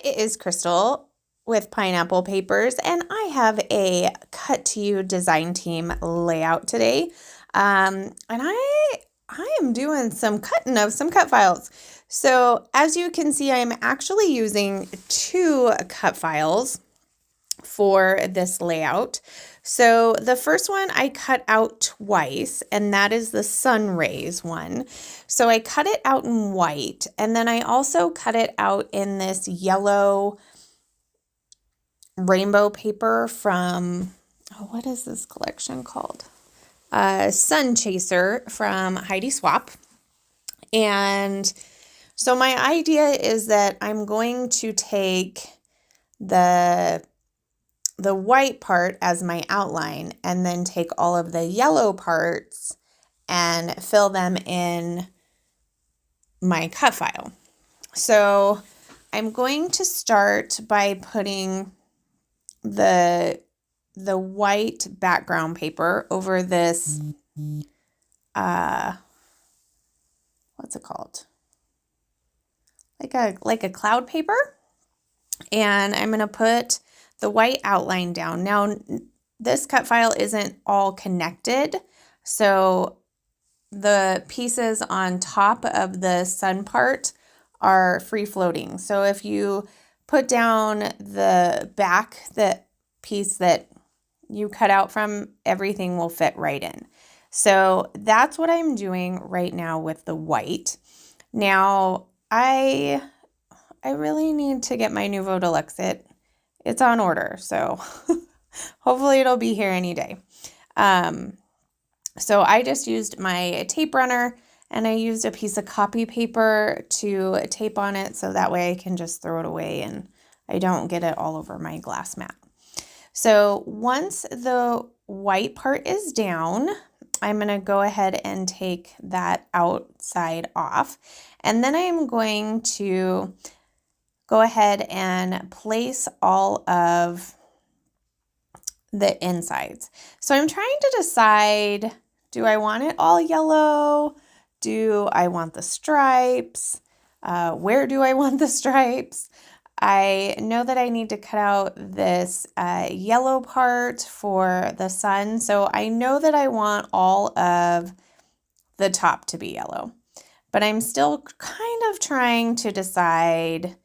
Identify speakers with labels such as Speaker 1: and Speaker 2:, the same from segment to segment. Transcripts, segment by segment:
Speaker 1: it is Crystal with Pineapple Papers, and I have a Cut to You design team layout today. And I am doing some cutting of some cut files. So as you can see, I'm actually using two cut files for this layout. So the first one I cut out twice, and that is the sun rays one. So I cut it out in white, and then I also cut it out in this yellow rainbow paper from, oh, what is this collection called? Sun Chaser from Heidi Swapp. And so my idea is that I'm going to take the white part as my outline and then take all of the yellow parts and fill them in my cut file. So I'm going to start by putting the white background paper over this, what's it called? Like a cloud paper. And I'm going to put the white outline down. Now, this cut file isn't all connected, so the pieces on top of the sun part are free floating. So if you put down the back, that piece that you cut out from, everything will fit right in. So that's what I'm doing right now with the white. Now, I really need to get my Nuvo Deluxe. It's on order, so hopefully it'll be here any day. So I just used my tape runner, and I used a piece of copy paper to tape on it so that way I can just throw it away and I don't get it all over my glass mat. So once the white part is down, I'm going to go ahead and take that outside off, and then I'm going to go ahead and place all of the insides. So I'm trying to decide, do I want it all yellow? Do I want the stripes? Where do I want the stripes? I know that I need to cut out this yellow part for the sun. So I know that I want all of the top to be yellow, but I'm still kind of trying to decide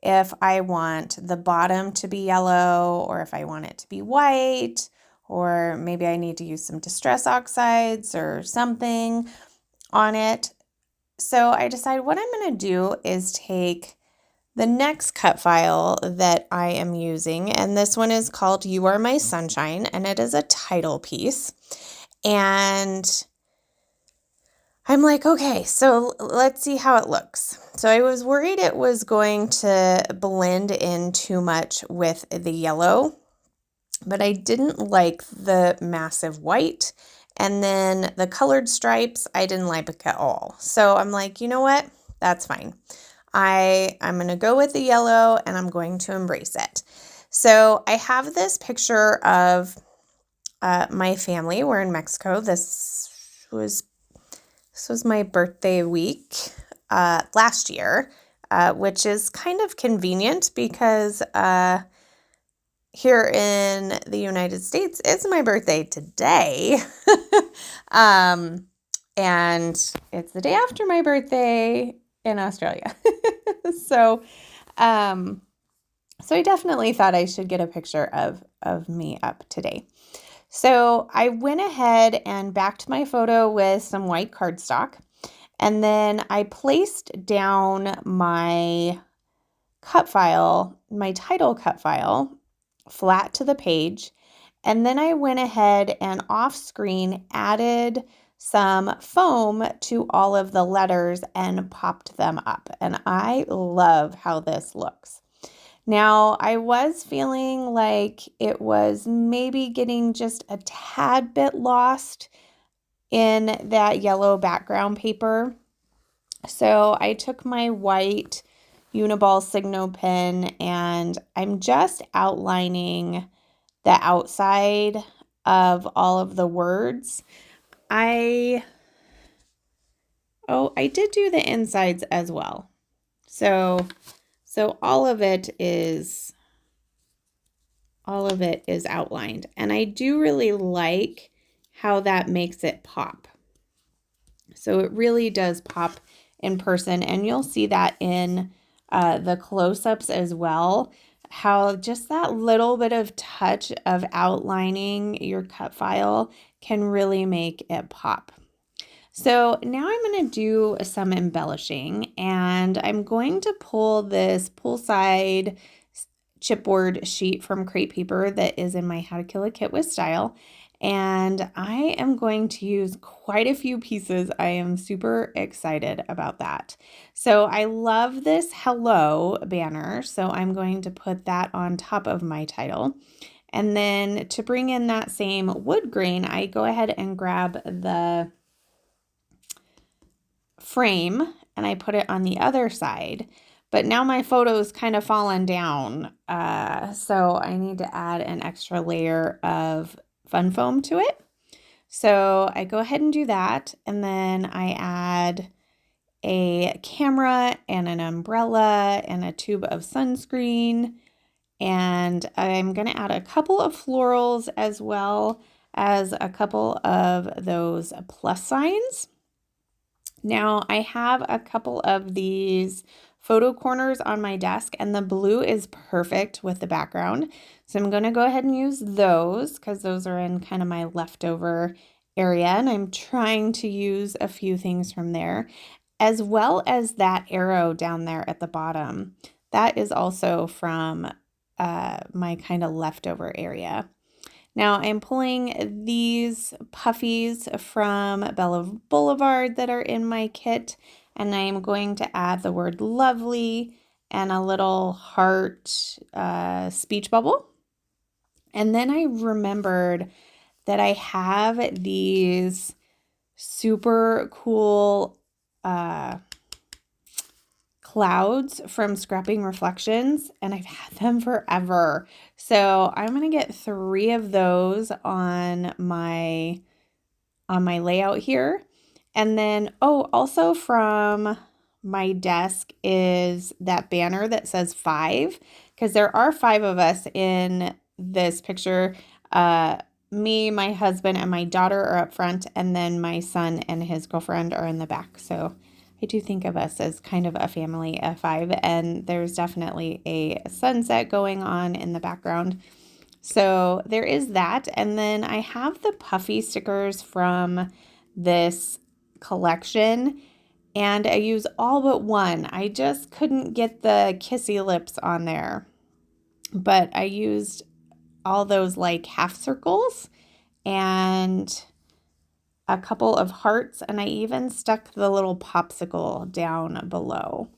Speaker 1: if I want the bottom to be yellow or if I want it to be white, or maybe I need to use some Distress Oxides or something on it. So I decided what I'm going to do is take the next cut file that I am using, and this one is called You Are My Sunshine, and it is a title piece. And I'm like, okay, so let's see how it looks. So I was worried it was going to blend in too much with the yellow, but I didn't like the massive white. And then the colored stripes, I didn't like it at all. So I'm like, you know what? That's fine. I'm going to go with the yellow and I'm going to embrace it. So I have this picture of my family. We're in Mexico. This was my birthday week last year, which is kind of convenient because here in the United States, it's my birthday today. And it's the day after my birthday in Australia. So I definitely thought I should get a picture of me up today. So I went ahead and backed my photo with some white cardstock, and then I placed down my cut file, my title cut file, flat to the page, and then I went ahead and off screen added some foam to all of the letters and popped them up, and I love how this looks. Now, I was feeling like it was maybe getting just a tad bit lost in that yellow background paper. So I took my white Uniball Signo pen and I'm just outlining the outside of all of the words. I did do the insides as well. So So all of it is outlined. And I do really like how that makes it pop. So it really does pop in person, and you'll see that in the close-ups as well, how just that little bit of touch of outlining your cut file can really make it pop. So now I'm going to do some embellishing, and I'm going to pull this poolside chipboard sheet from Crate Paper that is in my How to Kill a Kit with Style. And I am going to use quite a few pieces. I am super excited about that. So I love this hello banner. So I'm going to put that on top of my title. And then to bring in that same wood grain, I go ahead and grab the frame and I put it on the other side. But now my photo's kind of fallen down, so I need to add an extra layer of fun foam to it. So I go ahead and do that, and then I add a camera and an umbrella and a tube of sunscreen, and I'm going to add a couple of florals as well as a couple of those plus signs. Now I have a couple of these photo corners on my desk, and the blue is perfect with the background. So I'm going to go ahead and use those because those are in kind of my leftover area, and I'm trying to use a few things from there, as well as that arrow down there at the bottom. That is also from my kind of leftover area. Now I'm pulling these puffies from Bella Boulevard that are in my kit, and I'm going to add the word lovely and a little heart speech bubble. And then I remembered that I have these super cool clouds from Scrapping Reflections, and I've had them forever. So I'm going to get 3 of those on my layout here. And then, also from my desk is that banner that says 5, because there are 5 of us in this picture. Me, my husband, and my daughter are up front, and then my son and his girlfriend are in the back. So I do think of us as kind of a family of 5, and there's definitely a sunset going on in the background. So there is that. And then I have the puffy stickers from this collection, and I use all but one. I just couldn't get the kissy lips on there, but I used all those like half circles and a couple of hearts, and I even stuck the little popsicle down below.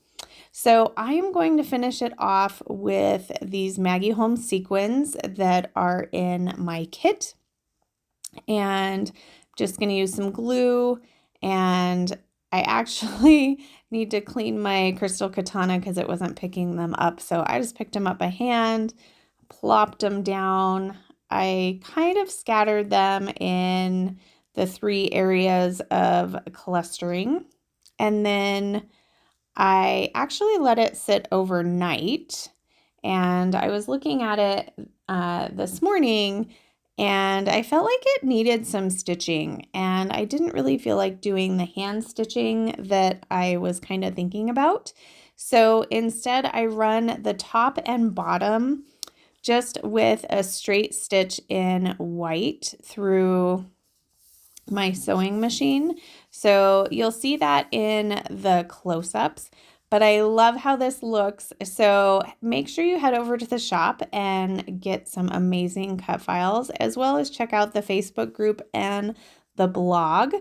Speaker 1: So I am going to finish it off with these Maggie Holmes sequins that are in my kit, and I'm just going to use some glue, and I actually need to clean my crystal katana because it wasn't picking them up, so I just picked them up by hand, plopped them down. I kind of scattered them in the 3 areas of clustering, and then I actually let it sit overnight, and I was looking at it this morning, and I felt like it needed some stitching, and I didn't really feel like doing the hand stitching that I was kind of thinking about. So instead I run the top and bottom just with a straight stitch in white through my sewing machine. So you'll see that in the close-ups, but I love how this looks. So make sure you head over to the shop and get some amazing cut files, as well as check out the Facebook group and the blog.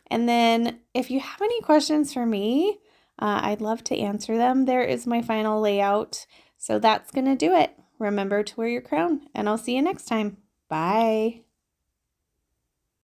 Speaker 1: And then if you have any questions for me, I'd love to answer them. There is my final layout. So that's going to do it. Remember to wear your crown, and I'll see you next time. Bye.